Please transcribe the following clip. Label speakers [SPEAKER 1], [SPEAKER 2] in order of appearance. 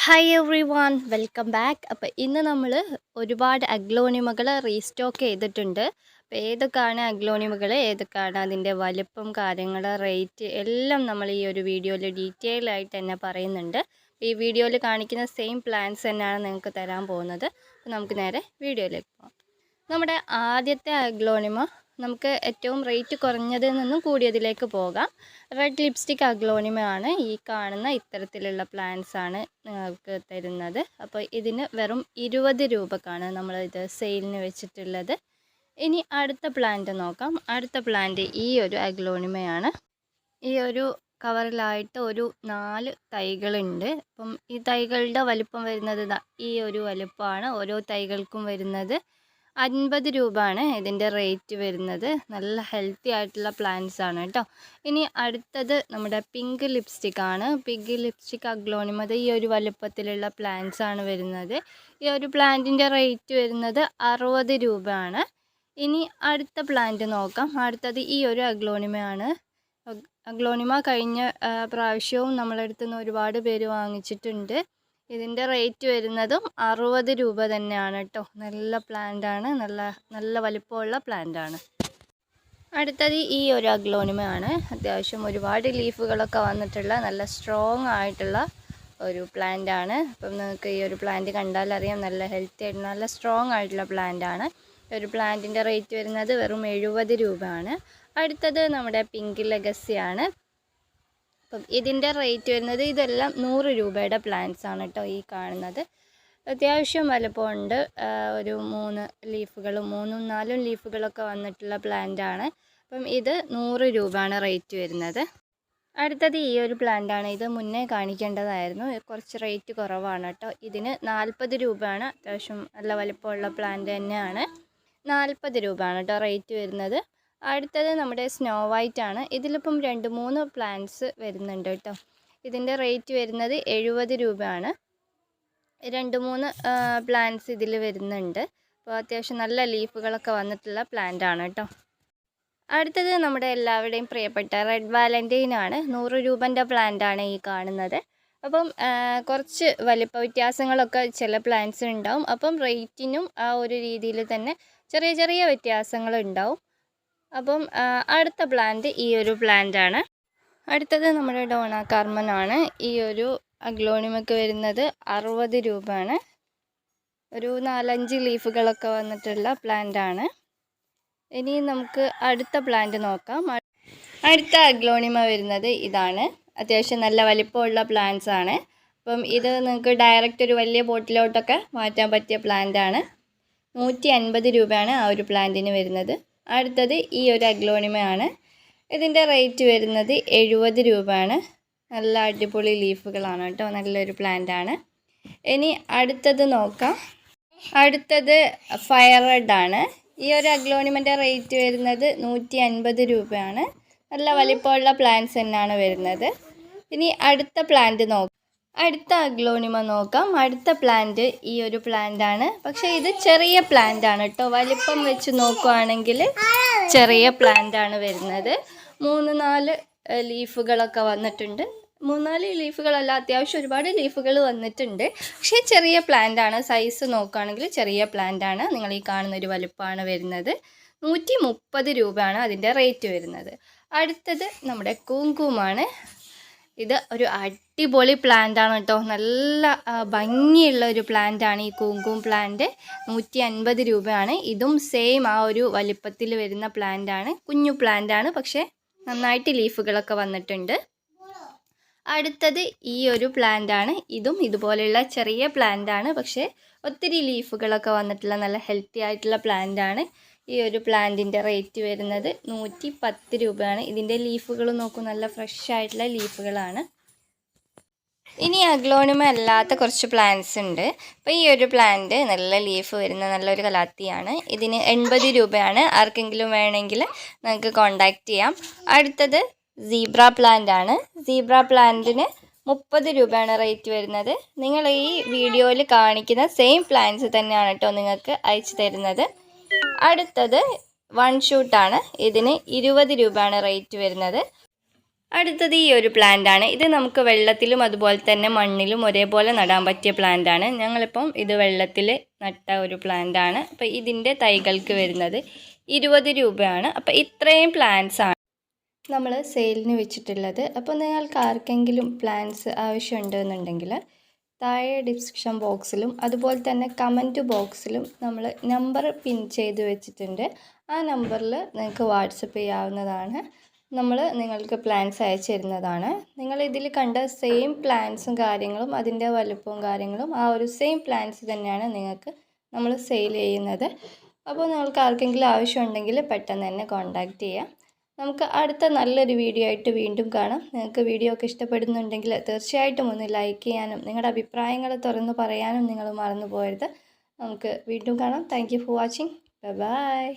[SPEAKER 1] Hi every one welcome back. അപ്പോൾ ഇന്ന് നമ്മൾ ഒരുപാട് അഗ്ലോണിമകൾ റീസ്റ്റോക്ക് ചെയ്തിട്ടുണ്ട്. അപ്പോൾ ഏതൊക്കെയാണ് അഗ്ലോണിമകൾ, ഏതൊക്കെയാണ് അതിൻ്റെ വലിപ്പം, കാര്യങ്ങൾ, റേറ്റ് എല്ലാം നമ്മൾ ഈ ഒരു വീഡിയോയിൽ ഡീറ്റെയിൽ ആയിട്ട് തന്നെ പറയുന്നുണ്ട്. ഈ വീഡിയോയിൽ കാണിക്കുന്ന സെയിം പ്ലാൻസ് തന്നെയാണ് നിങ്ങൾക്ക് തരാൻ പോകുന്നത്. അപ്പോൾ നമുക്ക് നേരെ വീഡിയോയിലേക്ക് പോകാം. നമ്മുടെ ആദ്യത്തെ അഗ്ലോണിമ നമുക്ക് ഏറ്റവും റേറ്റ് കുറഞ്ഞതിൽ നിന്നും കൂടിയതിലേക്ക് പോകാം. റെഡ് ലിപ്സ്റ്റിക് അഗ്ലോണിമയാണ്. ഈ കാണുന്ന ഇത്തരത്തിലുള്ള പ്ലാന്റ്സ് ആണ് നിങ്ങൾക്ക് തരുന്നത്. അപ്പോൾ ഇതിന് വെറും 20 രൂപക്കാണ് നമ്മളിത് സെയിലിന് വെച്ചിട്ടുള്ളത്. ഇനി അടുത്ത പ്ലാന്റ് നോക്കാം. അടുത്ത പ്ലാന്റ് ഈ ഒരു അഗ്ലോണിമയാണ്. ഈ ഒരു കവറിലായിട്ട് ഒരു 4 തൈകളുണ്ട്. അപ്പം ഈ തൈകളുടെ വലിപ്പം വരുന്നത് ഈ ഒരു വലിപ്പമാണ് ഓരോ തൈകൾക്കും വരുന്നത്. 50 രൂപയാണ് ഇതിൻ്റെ റേറ്റ് വരുന്നത്. നല്ല ഹെൽത്തി ആയിട്ടുള്ള പ്ലാന്റ്സ് ആണ് കേട്ടോ. ഇനി അടുത്തത് നമ്മുടെ പിങ്ക് ലിപ്സ്റ്റിക് ആണ്. പിങ്ക് ലിപ്സ്റ്റിക് അഗ്ലോണിമ ഈ ഒരു വലുപ്പത്തിലുള്ള പ്ലാന്റ്സ് ആണ് വരുന്നത്. ഈ ഒരു പ്ലാന്റിൻ്റെ റേറ്റ് വരുന്നത് 60 രൂപയാണ്. ഇനി അടുത്ത പ്ലാന്റ് നോക്കാം. അടുത്തത് ഈ ഒരു അഗ്ലോണിമയാണ്. അഗ്ലോണിമ കഴിഞ്ഞ പ്രാവശ്യവും നമ്മളടുത്ത് നിന്ന് ഒരുപാട് പേര് വാങ്ങിച്ചിട്ടുണ്ട്. ഇതിൻ്റെ റേറ്റ് വരുന്നതും 60 രൂപ തന്നെയാണ് കേട്ടോ. നല്ല പ്ലാന്റാണ്, നല്ല വലിപ്പമുള്ള പ്ലാന്റാണ്. അടുത്തത് ഈ ഒരു അഗ്ലോണിമയാണ്. അത്യാവശ്യം ഒരുപാട് ലീഫുകളൊക്കെ വന്നിട്ടുള്ള നല്ല സ്ട്രോങ് ആയിട്ടുള്ള ഒരു പ്ലാന്റാണ്. അപ്പം നിങ്ങൾക്ക് ഈ ഒരു പ്ലാന്റ് കണ്ടാൽ അറിയാം, നല്ല ഹെൽത്തി ആയിട്ട് നല്ല സ്ട്രോങ് ആയിട്ടുള്ള പ്ലാന്റാണ്. ഒരു പ്ലാന്റിൻ്റെ റേറ്റ് വരുന്നത് വെറും 70 രൂപയാണ്. അടുത്തത് നമ്മുടെ പിങ്ക് ലെഗസിയാണ്. അപ്പം ഇതിൻ്റെ റേറ്റ് വരുന്നത്, ഇതെല്ലാം 100 രൂപയുടെ പ്ലാന്റ്സ് ആണ് കേട്ടോ. ഈ കാണുന്നത് അത്യാവശ്യം വലുപ്പമുണ്ട്. ഒരു 3 ലീഫുകളും 3-4 ലീഫുകളൊക്കെ വന്നിട്ടുള്ള പ്ലാന്റാണ്. അപ്പം ഇത് 100 രൂപയാണ് റേറ്റ് വരുന്നത്. അടുത്തത് ഈ ഒരു പ്ലാന്റാണ്. ഇത് മുന്നേ കാണിക്കേണ്ടതായിരുന്നു, കുറച്ച് റേറ്റ് കുറവാണ് കേട്ടോ. ഇതിന് 40 രൂപയാണ്. അത്യാവശ്യം നല്ല വലിപ്പമുള്ള പ്ലാന്റ് തന്നെയാണ്. 40 രൂപയാണ് കേട്ടോ റേറ്റ് വരുന്നത്. അടുത്തത് നമ്മുടെ സ്നോ വൈറ്റ് ആണ്. ഇതിലിപ്പം 2-3 പ്ലാന്റ്സ് വരുന്നുണ്ട് കേട്ടോ. ഇതിൻ്റെ റേറ്റ് വരുന്നത് 70 രൂപയാണ്. 2-3 പ്ലാന്റ്സ് ഇതിൽ വരുന്നുണ്ട്. അപ്പോൾ അത്യാവശ്യം നല്ല ലീഫുകളൊക്കെ വന്നിട്ടുള്ള പ്ലാന്റ് ആണ് കേട്ടോ. അടുത്തത് നമ്മുടെ എല്ലാവരുടെയും പ്രിയപ്പെട്ട റെഡ് വാലന്റൈൻ ആണ്. 100 രൂപൻ്റെ പ്ലാന്റാണ് ഈ കാണുന്നത്. അപ്പം കുറച്ച് വലിപ്പ വ്യത്യാസങ്ങളൊക്കെ ചില പ്ലാന്റ്സ് ഉണ്ടാവും. അപ്പം റേറ്റിനും ആ ഒരു രീതിയിൽ തന്നെ ചെറിയ വ്യത്യാസങ്ങളുണ്ടാവും. അപ്പം അടുത്ത പ്ലാന്റ് ഈ ഒരു പ്ലാന്റ് ആണ്. അടുത്തത് നമ്മുടെ ഡോണ കാർമൻ ആണ്. ഈ ഒരു അഗ്ലോണിമയ്ക്ക് വരുന്നത് 60 രൂപയാണ്. ഒരു 4-5 ലീഫുകളൊക്കെ വന്നിട്ടുള്ള പ്ലാന്റ് ആണ്. ഇനി നമുക്ക് അടുത്ത പ്ലാന്റ് നോക്കാം. അടുത്ത അഗ്ലോണിമ വരുന്നത് ഇതാണ്. അത്യാവശ്യം നല്ല വലിപ്പമുള്ള പ്ലാന്റ്സ് ആണ്. അപ്പം ഇത് നിങ്ങൾക്ക് ഡയറക്റ്റ് ഒരു വലിയ പോട്ടിലോട്ടൊക്കെ മാറ്റാൻ പറ്റിയ പ്ലാന്റ് ആണ്. 150 രൂപയാണ് ആ ഒരു പ്ലാന്റിന് വരുന്നത്. അടുത്തത് ഈ ഒരു അഗ്ലോണിമയാണ്. ഇതിൻ്റെ റേറ്റ് വരുന്നത് 70 രൂപയാണ്. നല്ല അടിപൊളി ലീഫുകളാണ് കേട്ടോ. നല്ലൊരു പ്ലാന്റാണ്. ഇനി അടുത്തത് നോക്കാം. അടുത്തത് ഫയർ റെഡ് ആണ്. ഈ ഒരു അഗ്ലോണിമൻ്റെ റേറ്റ് വരുന്നത് 150 രൂപയാണ്. നല്ല വലിപ്പമുള്ള പ്ലാന്റ്സ് തന്നെയാണ് വരുന്നത്. ഇനി അടുത്ത പ്ലാന്റ് നോക്കാം. അടുത്ത അഗ്ലോണിമ നോക്കാം. അടുത്ത പ്ലാന്റ് ഈ ഒരു പ്ലാന്റ് ആണ്. പക്ഷേ ഇത് ചെറിയ പ്ലാന്റ് ആണ് കേട്ടോ. വലിപ്പം വെച്ച് നോക്കുകയാണെങ്കിൽ ചെറിയ പ്ലാന്റ് ആണ് വരുന്നത്. 3-4 ലീഫുകളൊക്കെ വന്നിട്ടുണ്ട്. 3-4 ലീഫുകളല്ല, അത്യാവശ്യം ഒരുപാട് ലീഫുകൾ വന്നിട്ടുണ്ട്. പക്ഷേ ചെറിയ പ്ലാന്റ് ആണ്. സൈസ് നോക്കുകയാണെങ്കിൽ ചെറിയ പ്ലാന്റ് ആണ്. നിങ്ങൾ ഈ കാണുന്ന ഒരു വലിപ്പമാണ് വരുന്നത്. 130 രൂപയാണ് അതിൻ്റെ റേറ്റ് വരുന്നത്. അടുത്തത് നമ്മുടെ കുങ്കുമാണ്. ഇത് ഒരു അടിപൊളി പ്ലാന്റ് ആണ് കേട്ടോ. നല്ല ഭംഗിയുള്ള ഒരു പ്ലാന്റ് ആണ് ഈ കുങ്കും പ്ലാന്റ്. 150 രൂപയാണ്. ഇതും സെയിം ആ ഒരു വലിപ്പത്തിൽ വരുന്ന പ്ലാന്റ് ആണ്. കുഞ്ഞു പ്ലാന്റ് ആണ്, പക്ഷേ നന്നായിട്ട് ലീഫുകളൊക്കെ വന്നിട്ടുണ്ട്. അടുത്തത് ഈ ഒരു പ്ലാന്റ് ആണ്. ഇതും ഇതുപോലെയുള്ള ചെറിയ പ്ലാന്റ് ആണ്, പക്ഷേ ഒത്തിരി ലീഫുകളൊക്കെ വന്നിട്ടുള്ള നല്ല ഹെൽത്തി ആയിട്ടുള്ള പ്ലാന്റ് ആണ്. ഈ ഒരു പ്ലാന്റിൻ്റെ റേറ്റ് വരുന്നത് 110 രൂപയാണ്. ഇതിൻ്റെ ലീഫുകൾ നോക്കൂ, നല്ല ഫ്രഷ് ആയിട്ടുള്ള ലീഫുകളാണ്. ഇനി അഗ്ലോണിമ അല്ലാത്ത കുറച്ച് പ്ലാന്റ്സ് ഉണ്ട്. അപ്പോൾ ഈ ഒരു പ്ലാന്റ് നല്ല ലീഫ് വരുന്ന നല്ലൊരു കലാത്തിയാണ്. ഇതിന് 80 രൂപയാണ്. ആർക്കെങ്കിലും വേണമെങ്കിൽ നമുക്ക് കോണ്ടാക്റ്റ് ചെയ്യാം. അടുത്തത് സീബ്ര പ്ലാന്റ് ആണ്. സീബ്ര പ്ലാന്റിന് 30 രൂപയാണ് റേറ്റ് വരുന്നത്. നിങ്ങൾ ഈ വീഡിയോയിൽ കാണിക്കുന്ന സെയിം പ്ലാന്റ്സ് തന്നെയാണ് കേട്ടോ നിങ്ങൾക്ക് അയച്ചു തരുന്നത്. അടുത്തത് 1 ഷൂട്ടാണ്. ഇതിന് 20 രൂപയാണ് റേറ്റ് വരുന്നത്. അടുത്തത് ഈ ഒരു പ്ലാന്റ് ആണ്. ഇത് നമുക്ക് വെള്ളത്തിലും അതുപോലെ തന്നെ മണ്ണിലും ഒരേപോലെ നടാൻ പറ്റിയ പ്ലാന്റ് ആണ്. ഞങ്ങളിപ്പം ഇത് വെള്ളത്തിൽ നട്ട ഒരു പ്ലാന്റ് ആണ്. അപ്പോൾ ഇതിൻ്റെ തൈകൾക്ക് വരുന്നത് 20 രൂപയാണ്. അപ്പോൾ ഇത്രയും പ്ലാന്റ്സ് ആണ് നമ്മൾ സെയിലിന് വെച്ചിട്ടുള്ളത്. അപ്പോൾ നിങ്ങൾക്ക് ആർക്കെങ്കിലും പ്ലാന്റ്സ് ആവശ്യമുണ്ടെന്നുണ്ടെങ്കിൽ താഴെ ഡിസ്ക്രിപ്ഷൻ ബോക്സിലും അതുപോലെ തന്നെ കമൻറ്റ് ബോക്സിലും നമ്മൾ നമ്പർ പിൻ ചെയ്ത് വെച്ചിട്ടുണ്ട്. ആ നമ്പറിൽ നിങ്ങൾക്ക് വാട്സപ്പ് ചെയ്യാവുന്നതാണ്. നമ്മൾ നിങ്ങൾക്ക് പ്ലാൻസ് അയച്ചു തരുന്നതാണ്. നിങ്ങൾ ഇതിൽ കണ്ട സെയിം പ്ലാൻസും കാര്യങ്ങളും അതിൻ്റെ വലുപ്പവും കാര്യങ്ങളും ആ ഒരു സെയിം പ്ലാൻസ് തന്നെയാണ് നിങ്ങൾക്ക് നമ്മൾ സെയിൽ ചെയ്യുന്നത്. അപ്പോൾ നിങ്ങൾക്ക് ആർക്കെങ്കിലും ആവശ്യമുണ്ടെങ്കിൽ പെട്ടെന്ന് തന്നെ കോൺടാക്റ്റ് ചെയ്യാം. നമുക്ക് അടുത്ത നല്ലൊരു വീഡിയോ ആയിട്ട് വീണ്ടും കാണാം. നിങ്ങൾക്ക് വീഡിയോ ഒക്കെ ഇഷ്ടപ്പെടുന്നുണ്ടെങ്കിൽ തീർച്ചയായിട്ടും ഒന്ന് ലൈക്ക് ചെയ്യാനും നിങ്ങളുടെ അഭിപ്രായങ്ങൾ തുറന്ന് പറയാനും നിങ്ങൾ മറന്നു പോകരുത്. നമുക്ക് വീണ്ടും കാണാം. Thank you for watching. By.